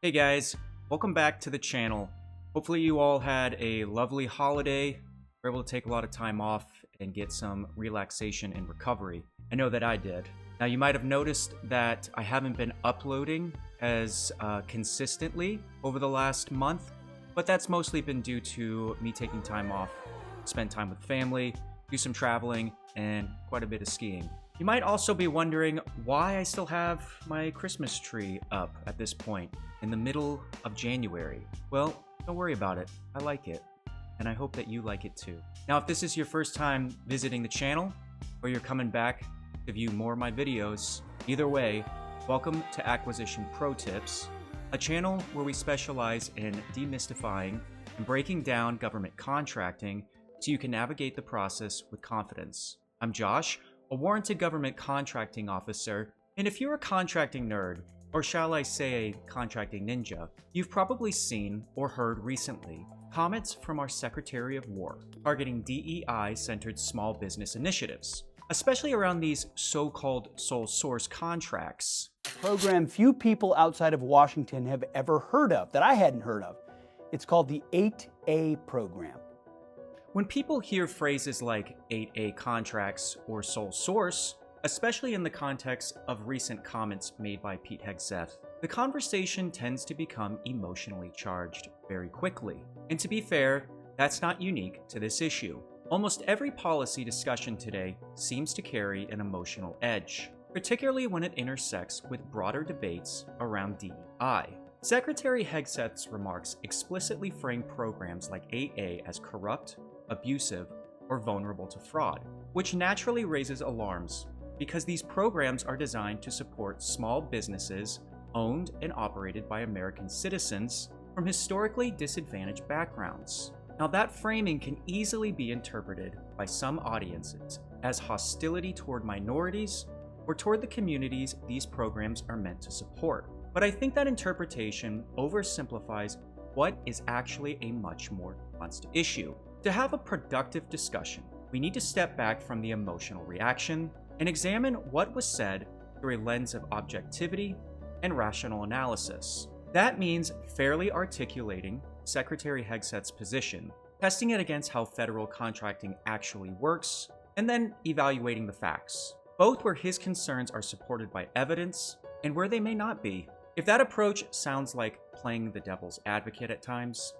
Hey guys, welcome back to the channel. Hopefully you all had a lovely holiday, were able to take a lot of time off and get some relaxation and recovery. I know that I did. Now you might have noticed that I haven't been uploading as consistently over the last month, but that's mostly been due to me taking time off, spend time with family, do some traveling, and quite a bit of skiing. You might also be wondering why I still have my Christmas tree up at this point in the middle of January. Well, don't worry about it. I like it, and I hope that you like it too. Now, if this is your first time visiting the channel, or you're coming back to view more of my videos, either way, welcome to Acquisition Pro Tips, a channel where we specialize in demystifying and breaking down government contracting so you can navigate the process with confidence. I'm Josh, a warranted government contracting officer, and if you're a contracting nerd, or shall I say a contracting ninja, you've probably seen or heard recently comments from our Secretary of War targeting DEI-centered small business initiatives, especially around these so-called sole source contracts. A program few people outside of Washington have ever heard of, that I hadn't heard of. It's called the 8A program. When people hear phrases like 8A contracts or sole source, especially in the context of recent comments made by Pete Hegseth, the conversation tends to become emotionally charged very quickly. And to be fair, that's not unique to this issue. Almost every policy discussion today seems to carry an emotional edge, particularly when it intersects with broader debates around DEI. Secretary Hegseth's remarks explicitly frame programs like 8A as corrupt, abusive, or vulnerable to fraud, which naturally raises alarms because these programs are designed to support small businesses owned and operated by American citizens from historically disadvantaged backgrounds. Now, that framing can easily be interpreted by some audiences as hostility toward minorities or toward the communities these programs are meant to support. But I think that interpretation oversimplifies what is actually a much more nuanced issue. To have a productive discussion, we need to step back from the emotional reaction and examine what was said through a lens of objectivity and rational analysis. That means fairly articulating Secretary Hegseth's position, testing it against how federal contracting actually works, and then evaluating the facts, both where his concerns are supported by evidence and where they may not be. If that approach sounds like playing the devil's advocate at times,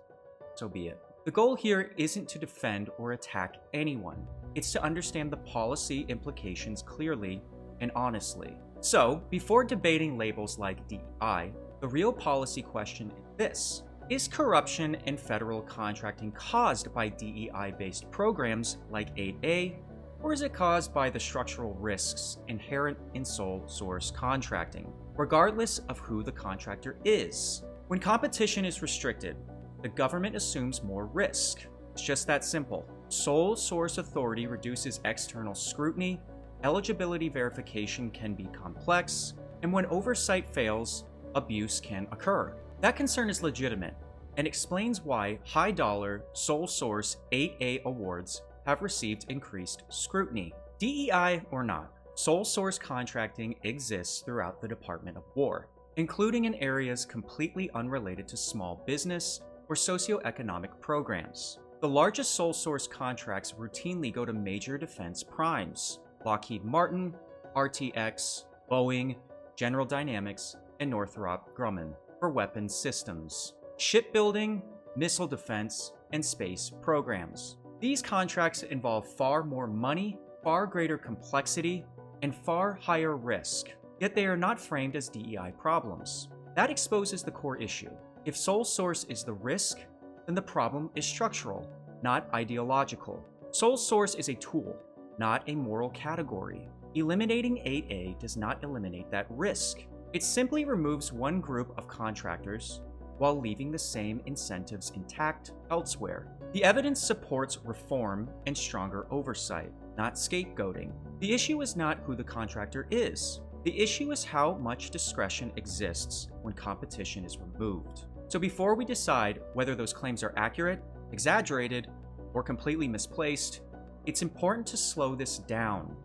so be it. The goal here isn't to defend or attack anyone. It's to understand the policy implications clearly and honestly. So, before debating labels like DEI, the real policy question is this: is corruption in federal contracting caused by DEI-based programs like 8A, or is it caused by the structural risks inherent in sole source contracting, regardless of who the contractor is? When competition is restricted, the government assumes more risk. It's just that simple. Sole source authority reduces external scrutiny, eligibility verification can be complex, and when oversight fails, abuse can occur. That concern is legitimate and explains why high-dollar, sole source 8A awards have received increased scrutiny. DEI or not, sole source contracting exists throughout the Department of War, including in areas completely unrelated to small business or socioeconomic programs. The largest sole source contracts routinely go to major defense primes: Lockheed Martin, RTX, Boeing, General Dynamics, and Northrop Grumman for weapons systems, shipbuilding, missile defense, and space programs. These contracts involve far more money, far greater complexity, and far higher risk, yet they are not framed as DEI problems. That exposes the core issue. If sole source is the risk, then the problem is structural, not ideological. Sole source is a tool, not a moral category. Eliminating 8A does not eliminate that risk. It simply removes one group of contractors while leaving the same incentives intact elsewhere. The evidence supports reform and stronger oversight, not scapegoating. The issue is not who the contractor is. The issue is how much discretion exists when competition is removed. So before we decide whether those claims are accurate, exaggerated, or completely misplaced, it's important to slow this down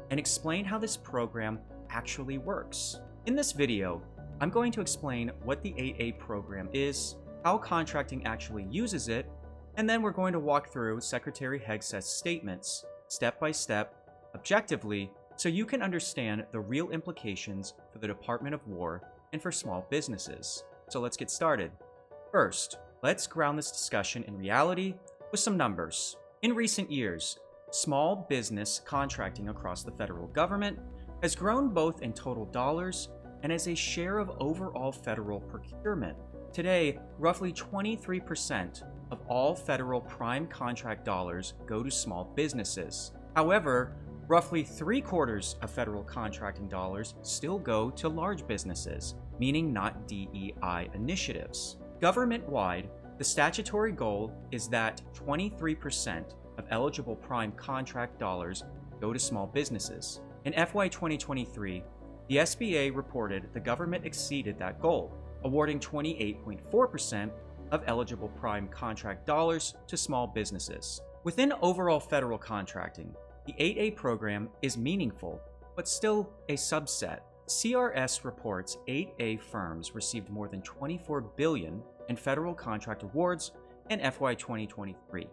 and explain how this program actually works. In this video, I'm going to explain what the 8A program is, how contracting actually uses it, and then we're going to walk through Secretary Hegseth's statements, step by step, objectively, so you can understand the real implications for the Department of War and for small businesses. So let's get started. First, let's ground this discussion in reality with some numbers. In recent years, small business contracting across the federal government has grown both in total dollars and as a share of overall federal procurement. Today, roughly 23% of all federal prime contract dollars go to small businesses. However, roughly 3/4 of federal contracting dollars still go to large businesses, meaning not DEI initiatives. Government-wide, the statutory goal is that 23% of eligible prime contract dollars go to small businesses. In FY 2023, the SBA reported the government exceeded that goal, awarding 28.4% of eligible prime contract dollars to small businesses. Within overall federal contracting, the 8A program is meaningful, but still a subset. CRS reports 8A firms received more than $24 billion in federal contract awards in FY 2023,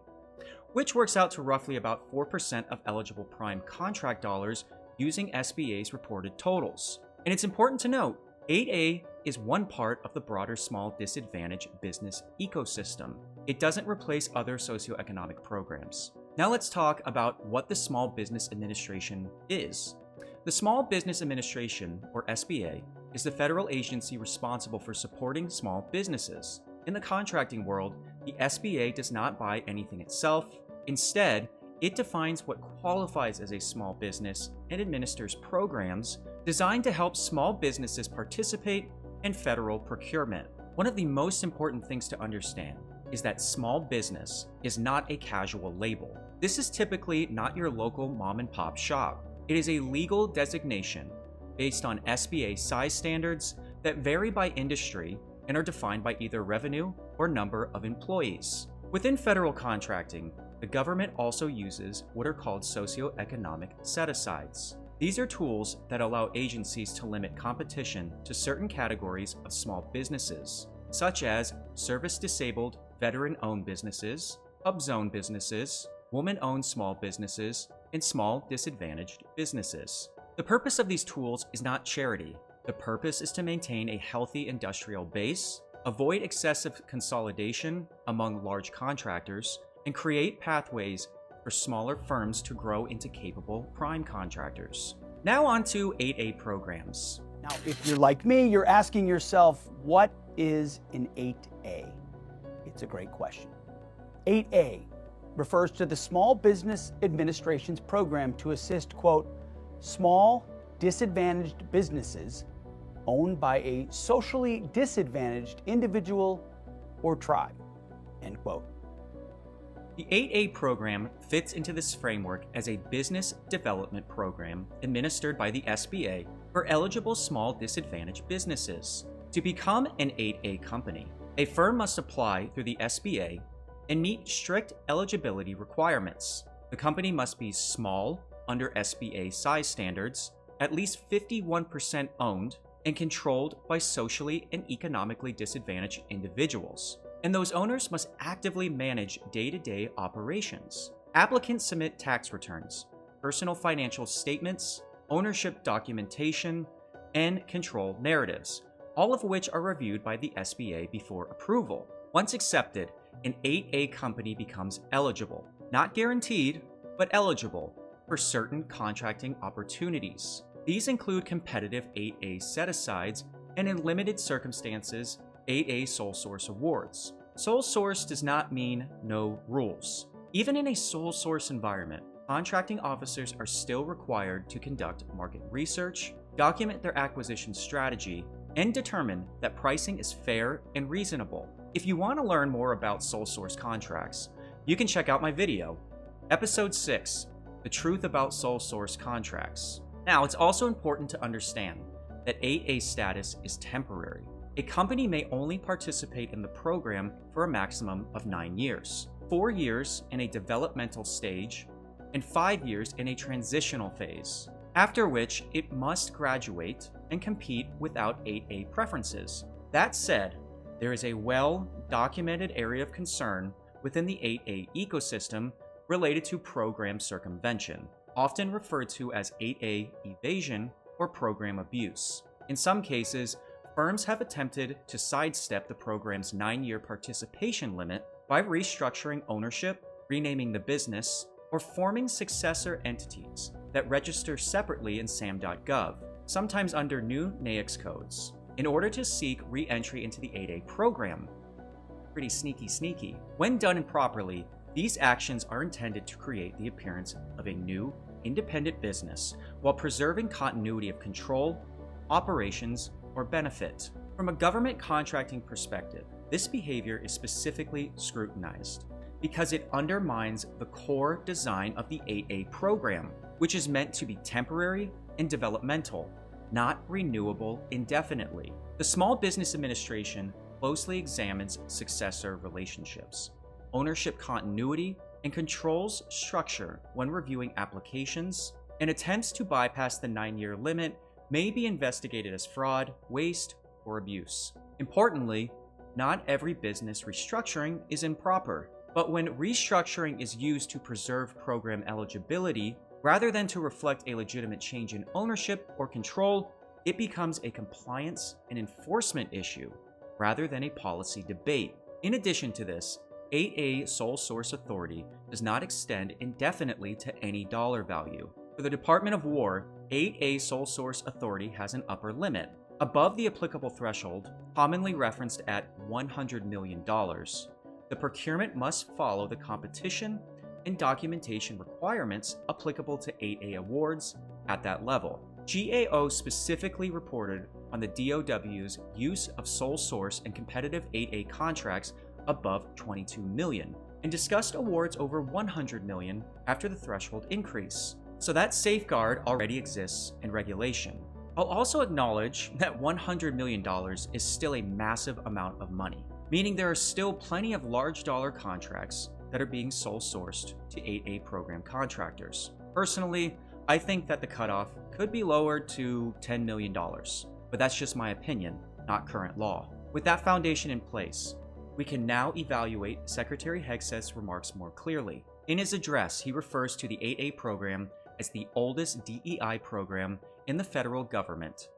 which works out to roughly about 4% of eligible prime contract dollars using SBA's reported totals. And it's important to note, 8A is one part of the broader small disadvantaged business ecosystem. It doesn't replace other socioeconomic programs. Now let's talk about what the Small Business Administration is. The Small Business Administration, or SBA, is the federal agency responsible for supporting small businesses. In the contracting world, the SBA does not buy anything itself. Instead, it defines what qualifies as a small business and administers programs designed to help small businesses participate in federal procurement. One of the most important things to understand is that small business is not a casual label. This is typically not your local mom-and-pop shop. It is a legal designation based on SBA size standards that vary by industry and are defined by either revenue or number of employees. Within federal contracting, the government also uses what are called socioeconomic set-asides. These are tools that allow agencies to limit competition to certain categories of small businesses, such as service-disabled, veteran-owned businesses, hub-zone businesses, woman-owned small businesses, and small disadvantaged businesses. The purpose of these tools is not charity. The purpose is to maintain a healthy industrial base, avoid excessive consolidation among large contractors, and create pathways for smaller firms to grow into capable prime contractors. Now on to 8A programs. Now, if you're like me, you're asking yourself, what is an 8A? It's a great question. 8A refers to the Small Business Administration's program to assist, quote, small disadvantaged businesses owned by a socially disadvantaged individual or tribe, end quote. The 8A program fits into this framework as a business development program administered by the SBA for eligible small disadvantaged businesses. To become an 8A company, a firm must apply through the SBA and meet strict eligibility requirements. The company must be small under SBA size standards, at least 51% owned, and controlled by socially and economically disadvantaged individuals. And those owners must actively manage day-to-day operations. Applicants submit tax returns, personal financial statements, ownership documentation, and control narratives, all of which are reviewed by the SBA before approval. Once accepted, an 8A company becomes eligible, not guaranteed, but eligible for certain contracting opportunities. These include competitive 8A set-asides and, in limited circumstances, 8A sole source awards. Sole source does not mean no rules. Even in a sole source environment, contracting officers are still required to conduct market research, document their acquisition strategy, and determine that pricing is fair and reasonable. If you want to learn more about sole source contracts, you can check out my video, Episode 6, The Truth About Sole Source Contracts. Now, it's also important to understand that 8A status is temporary. A company may only participate in the program for a maximum of 9 years, 4 years in a developmental stage, and 5 years in a transitional phase. after which it must graduate and compete without 8A preferences. That said, there is a well-documented area of concern within the 8A ecosystem related to program circumvention, often referred to as 8A evasion or program abuse. In some cases, firms have attempted to sidestep the program's 9-year participation limit by restructuring ownership, renaming the business, or forming successor entities that register separately in SAM.gov, sometimes under new NAICS codes, in order to seek re-entry into the 8A program. Pretty sneaky. When done improperly, these actions are intended to create the appearance of a new, independent business while preserving continuity of control, operations, or benefit. From a government contracting perspective, this behavior is specifically scrutinized because it undermines the core design of the 8A program, which is meant to be temporary and developmental, not renewable indefinitely. The Small Business Administration closely examines successor relationships, ownership continuity, and controls structure when reviewing applications, and attempts to bypass the 9-year limit may be investigated as fraud, waste, or abuse. Importantly, not every business restructuring is improper, but when restructuring is used to preserve program eligibility, rather than to reflect a legitimate change in ownership or control, it becomes a compliance and enforcement issue rather than a policy debate. In addition to this, 8A sole source authority does not extend indefinitely to any dollar value. For the Department of War, 8A sole source authority has an upper limit, above the applicable threshold, commonly referenced at $100 million. The procurement must follow the competition and documentation requirements applicable to 8A awards at that level. GAO specifically reported on the DoW's use of sole source and competitive 8A contracts above $22 million, and discussed awards over $100 million after the threshold increase. So that safeguard already exists in regulation. I'll also acknowledge that $100 million is still a massive amount of money, meaning there are still plenty of large dollar contracts that are being sole sourced to 8A program contractors. Personally, I think that the cutoff could be lowered to $10 million, but that's just my opinion, not current law. With that foundation in place, we can now evaluate Secretary Hegseth's remarks more clearly. In his address, he refers to the 8A program as the oldest DEI program in the federal government.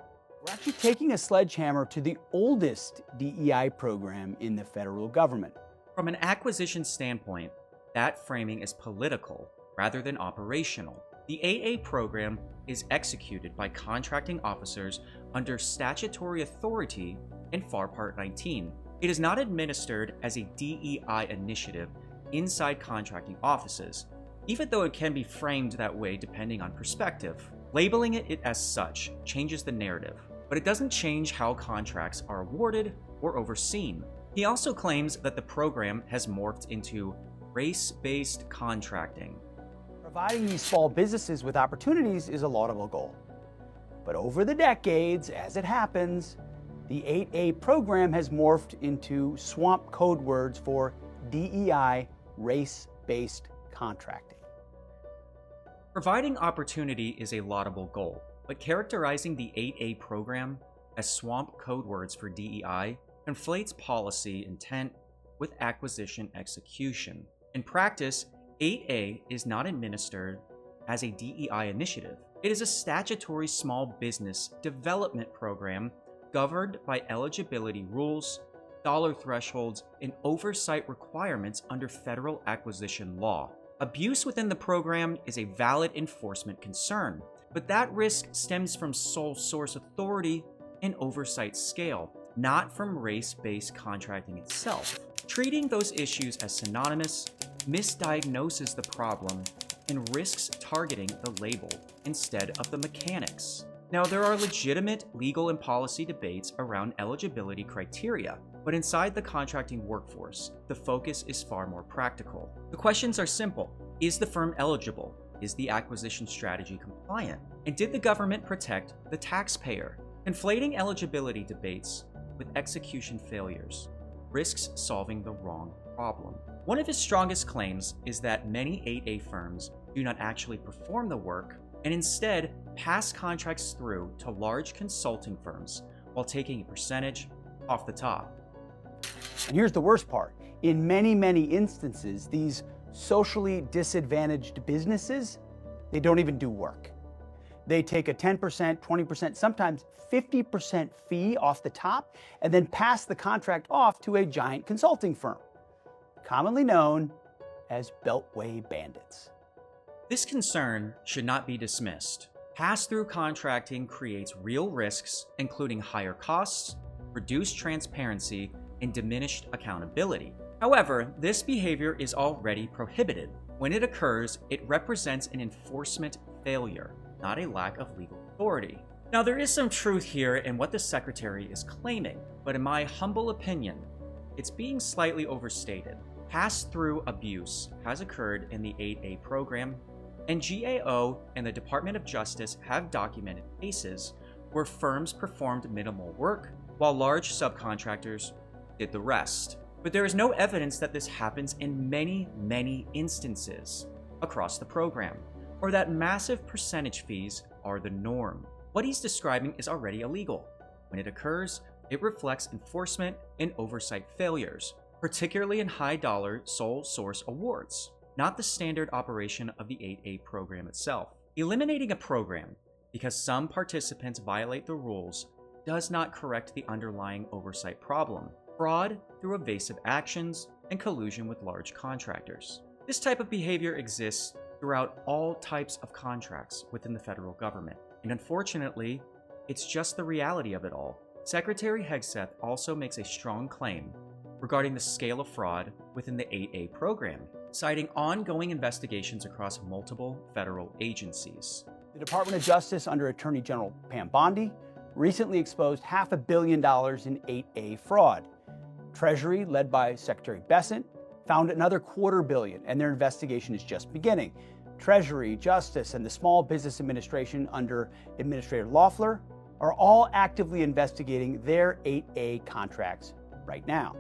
We're actually taking a sledgehammer to the oldest DEI program in the federal government. From an acquisition standpoint, that framing is political rather than operational. The 8A program is executed by contracting officers under statutory authority in FAR Part 19. It is not administered as a DEI initiative inside contracting offices, even though it can be framed that way depending on perspective. Labeling it as such changes the narrative, but it doesn't change how contracts are awarded or overseen. He also claims that the program has morphed into race-based contracting. Providing these small businesses with opportunities is a laudable goal. But over the decades, as it happens, the 8A program has morphed into swamp code words for DEI, race-based contracting. Providing opportunity is a laudable goal, but characterizing the 8A program as swamp code words for DEI conflates policy intent with acquisition execution. In practice, 8A is not administered as a DEI initiative. It is a statutory small business development program governed by eligibility rules, dollar thresholds, and oversight requirements under federal acquisition law. Abuse within the program is a valid enforcement concern, but that risk stems from sole source authority and oversight scale, not from race-based contracting itself. Treating those issues as synonymous misdiagnoses the problem and risks targeting the label instead of the mechanics. Now, there are legitimate legal and policy debates around eligibility criteria, but inside the contracting workforce, the focus is far more practical. The questions are simple. Is the firm eligible? Is the acquisition strategy compliant? And did the government protect the taxpayer? Conflating eligibility debates with execution failures risks solving the wrong problem. One of his strongest claims is that many 8A firms do not actually perform the work and instead pass contracts through to large consulting firms while taking a percentage off the top. And here's the worst part. In many, many instances, these socially disadvantaged businesses, they don't even do work. They take a 10%, 20%, sometimes 50% fee off the top and then pass the contract off to a giant consulting firm, commonly known as Beltway bandits. This concern should not be dismissed. Pass-through contracting creates real risks, including higher costs, reduced transparency, and diminished accountability. However, this behavior is already prohibited. When it occurs, it represents an enforcement failure, not a lack of legal authority. Now, there is some truth here in what the Secretary is claiming, but in my humble opinion, it's being slightly overstated. Pass-through abuse has occurred in the 8A program, and GAO and the Department of Justice have documented cases where firms performed minimal work while large subcontractors did the rest. But there is no evidence that this happens in many, many instances across the program, or that massive percentage fees are the norm. What he's describing is already illegal. When it occurs, it reflects enforcement and oversight failures, particularly in high-dollar sole source awards, not the standard operation of the 8A program itself. Eliminating a program because some participants violate the rules does not correct the underlying oversight problem: fraud through evasive actions and collusion with large contractors. This type of behavior exists throughout all types of contracts within the federal government, and unfortunately, it's just the reality of it all. Secretary Hegseth also makes a strong claim regarding the scale of fraud within the 8A program, citing ongoing investigations across multiple federal agencies. The Department of Justice under Attorney General Pam Bondi recently exposed $500 million in 8A fraud. Treasury, led by Secretary Bessent, found another $250 million, and their investigation is just beginning. Treasury, Justice, and the Small Business Administration under Administrator Loeffler are all actively investigating their 8A contracts right now.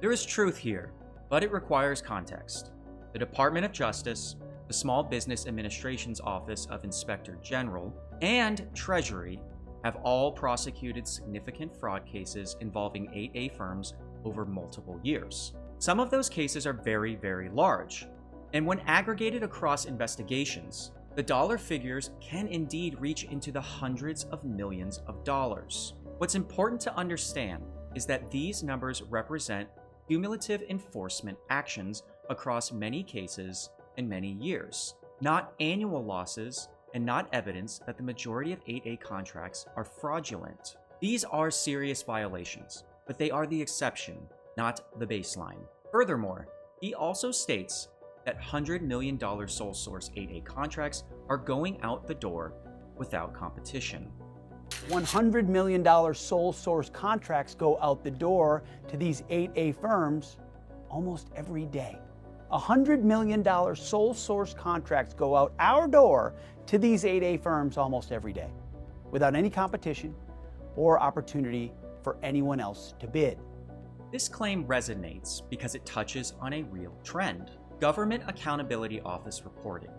There is truth here, but it requires context. The Department of Justice, the Small Business Administration's Office of Inspector General, and Treasury have all prosecuted significant fraud cases involving 8A firms over multiple years. Some of those cases are very, very large, and when aggregated across investigations, the dollar figures can indeed reach into the hundreds of millions of dollars. What's important to understand is that these numbers represent cumulative enforcement actions across many cases and many years, not annual losses and not evidence that the majority of 8A contracts are fraudulent. These are serious violations, but they are the exception, not the baseline. Furthermore, he also states that $100 million sole source 8A contracts are going out the door without competition. $100 million sole source contracts go out the door to these 8A firms almost every day. $100 million sole source contracts go out our door to these 8A firms almost every day, without any competition or opportunity for anyone else to bid. This claim resonates because it touches on a real trend. Government Accountability Office reporting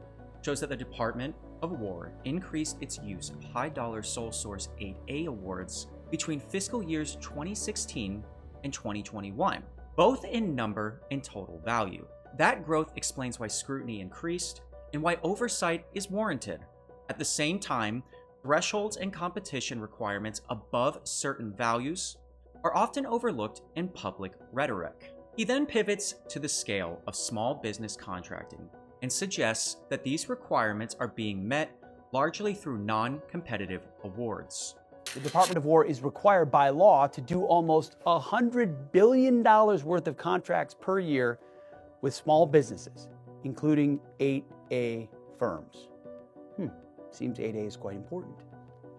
shows that the Department of War increased its use of high-dollar sole source 8A awards between fiscal years 2016 and 2021, both in number and total value. That growth explains why scrutiny increased and why oversight is warranted. At the same time, thresholds and competition requirements above certain values are often overlooked in public rhetoric. He then pivots to the scale of small business contracting and suggests that these requirements are being met largely through non-competitive awards. The Department of War is required by law to do almost $100 billion worth of contracts per year with small businesses, including 8A firms. Seems 8A is quite important.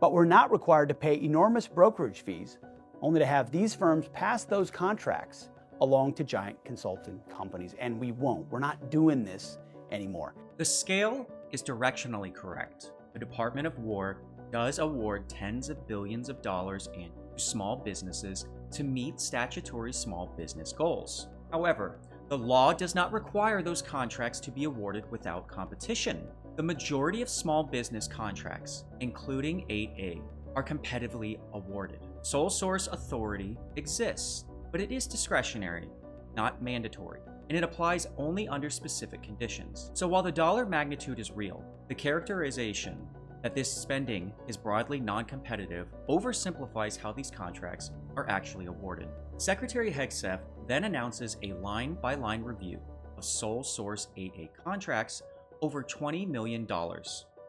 But we're not required to pay enormous brokerage fees, only to have these firms pass those contracts along to giant consulting companies, and we won't. We're not doing this anymore. The scale is directionally correct. The Department of War does award tens of billions of dollars annually to small businesses to meet statutory small business goals. However, the law does not require those contracts to be awarded without competition. The majority of small business contracts, including 8A, are competitively awarded. Sole source authority exists, but it is discretionary, not mandatory, and it applies only under specific conditions. So while the dollar magnitude is real, the characterization that this spending is broadly non-competitive oversimplifies how these contracts are actually awarded. Secretary Hegseth then announces a line-by-line review of sole source 8A contracts over $20 million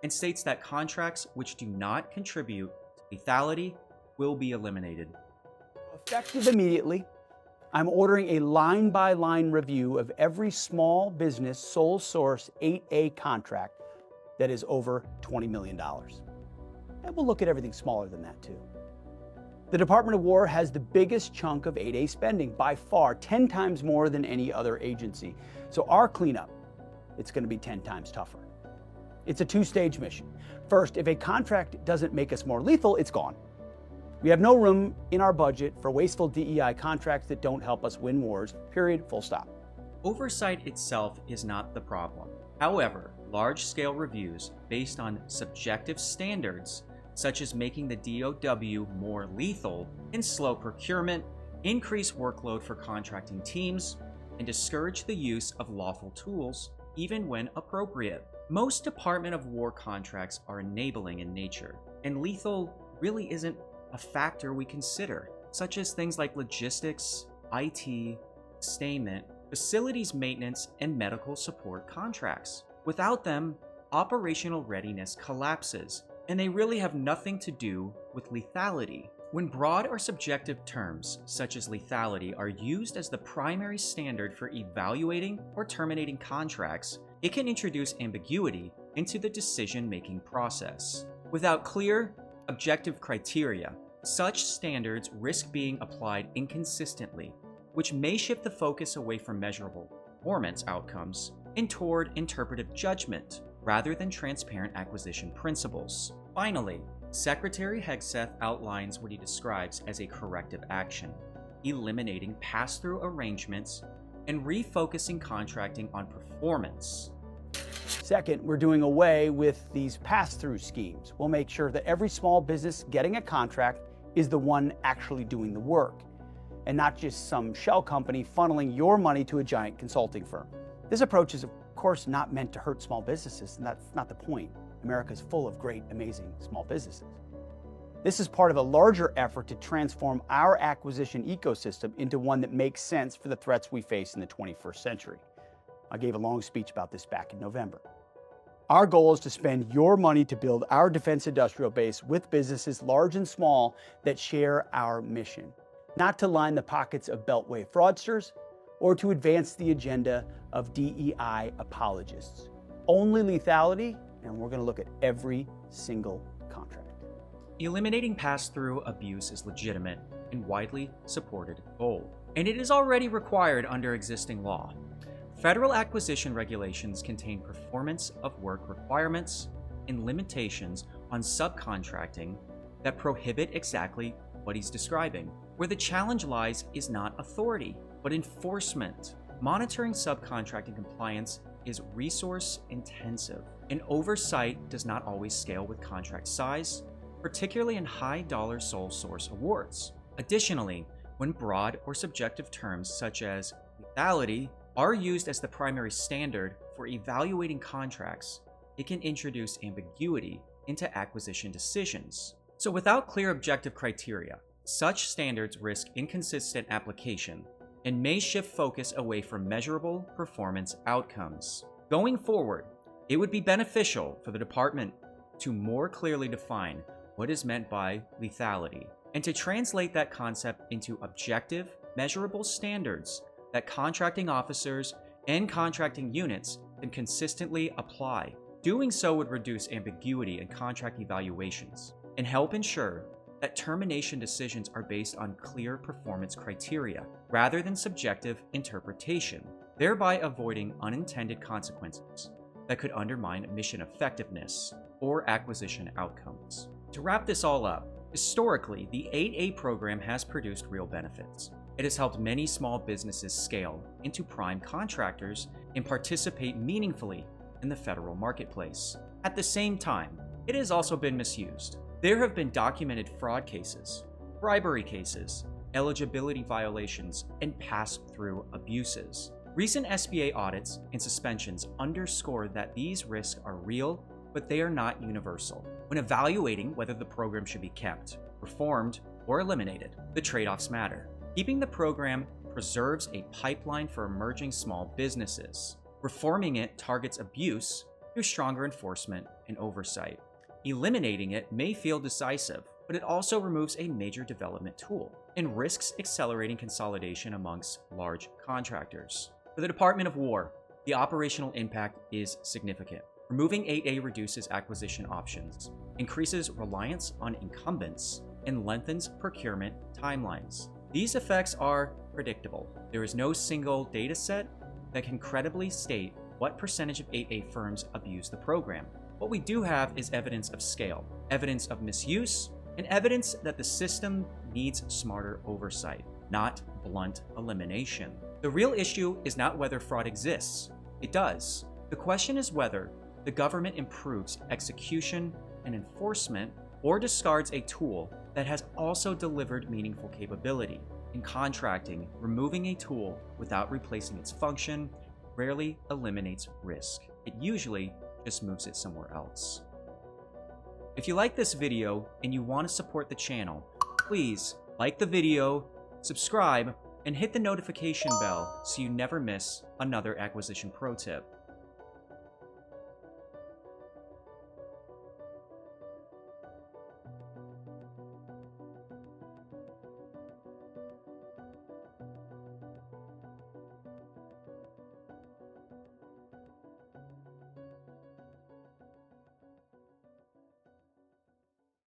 and states that contracts which do not contribute to lethality will be eliminated. Effective immediately, I'm ordering a line-by-line review of every small business sole source 8A contract that is over $20 million. And we'll look at everything smaller than that too. The Department of War has the biggest chunk of 8A spending, by far, 10 times more than any other agency. So our cleanup, it's going to be 10 times tougher. It's a two-stage mission. First, if a contract doesn't make us more lethal, it's gone. We have no room in our budget for wasteful DEI contracts that don't help us win wars, period, full stop. Oversight itself is not the problem. However, large-scale reviews based on subjective standards, such as making the DOW more lethal and slow procurement, increase workload for contracting teams, and discourage the use of lawful tools, even when appropriate. Most Department of War contracts are enabling in nature, and lethal really isn't a factor we consider, such as things like logistics, IT, sustainment, facilities maintenance, and medical support contracts. Without them, operational readiness collapses, and they really have nothing to do with lethality. When broad or subjective terms, such as lethality, are used as the primary standard for evaluating or terminating contracts, it can introduce ambiguity into the decision-making process. Without clear, objective criteria, such standards risk being applied inconsistently, which may shift the focus away from measurable performance outcomes and toward interpretive judgment rather than transparent acquisition principles. Finally, Secretary Hegseth outlines what he describes as a corrective action, eliminating pass-through arrangements and refocusing contracting on performance. Second, we're doing away with these pass-through schemes. We'll make sure that every small business getting a contract is the one actually doing the work, and not just some shell company funneling your money to a giant consulting firm. This approach is, of course, not meant to hurt small businesses, and that's not the point. America is full of great, amazing small businesses. This is part of a larger effort to transform our acquisition ecosystem into one that makes sense for the threats we face in the 21st century. I gave a long speech about this back in November. Our goal is to spend your money to build our defense industrial base with businesses large and small that share our mission, not to line the pockets of Beltway fraudsters or to advance the agenda of DEI apologists. Only lethality, and we're going to look at every single contract. Eliminating pass-through abuse is legitimate and widely supported goal, and it is already required under existing law. Federal acquisition regulations contain performance of work requirements and limitations on subcontracting that prohibit exactly what he's describing. Where the challenge lies is not authority, but enforcement. Monitoring subcontracting compliance is resource intensive, and oversight does not always scale with contract size, particularly in high-dollar sole source awards. Additionally, when broad or subjective terms such as lethality are used as the primary standard for evaluating contracts, it can introduce ambiguity into acquisition decisions. So without clear objective criteria, such standards risk inconsistent application and may shift focus away from measurable performance outcomes. Going forward, it would be beneficial for the department to more clearly define what is meant by lethality and to translate that concept into objective, measurable standards that contracting officers and contracting units can consistently apply. Doing so would reduce ambiguity in contract evaluations and help ensure that termination decisions are based on clear performance criteria rather than subjective interpretation, thereby avoiding unintended consequences that could undermine mission effectiveness or acquisition outcomes. To wrap this all up, historically, the 8A program has produced real benefits. It has helped many small businesses scale into prime contractors and participate meaningfully in the federal marketplace. At the same time, it has also been misused. There have been documented fraud cases, bribery cases, eligibility violations, and pass-through abuses. Recent SBA audits and suspensions underscore that these risks are real, but they are not universal. When evaluating whether the program should be kept, reformed, or eliminated, the trade-offs matter. Keeping the program preserves a pipeline for emerging small businesses. Reforming it targets abuse through stronger enforcement and oversight. Eliminating it may feel decisive, but it also removes a major development tool and risks accelerating consolidation amongst large contractors. For the Department of War, the operational impact is significant. Removing 8A reduces acquisition options, increases reliance on incumbents, and lengthens procurement timelines. These effects are predictable. There is no single data set that can credibly state what percentage of 8A firms abuse the program. What we do have is evidence of scale, evidence of misuse, and evidence that the system needs smarter oversight, not blunt elimination. The real issue is not whether fraud exists. It does. The question is whether the government improves execution and enforcement or discards a tool that has also delivered meaningful capability. In contracting, removing a tool without replacing its function rarely eliminates risk. It usually just moves it somewhere else. If you like this video and you want to support the channel, please like the video, subscribe, and hit the notification bell so you never miss another acquisition pro tip.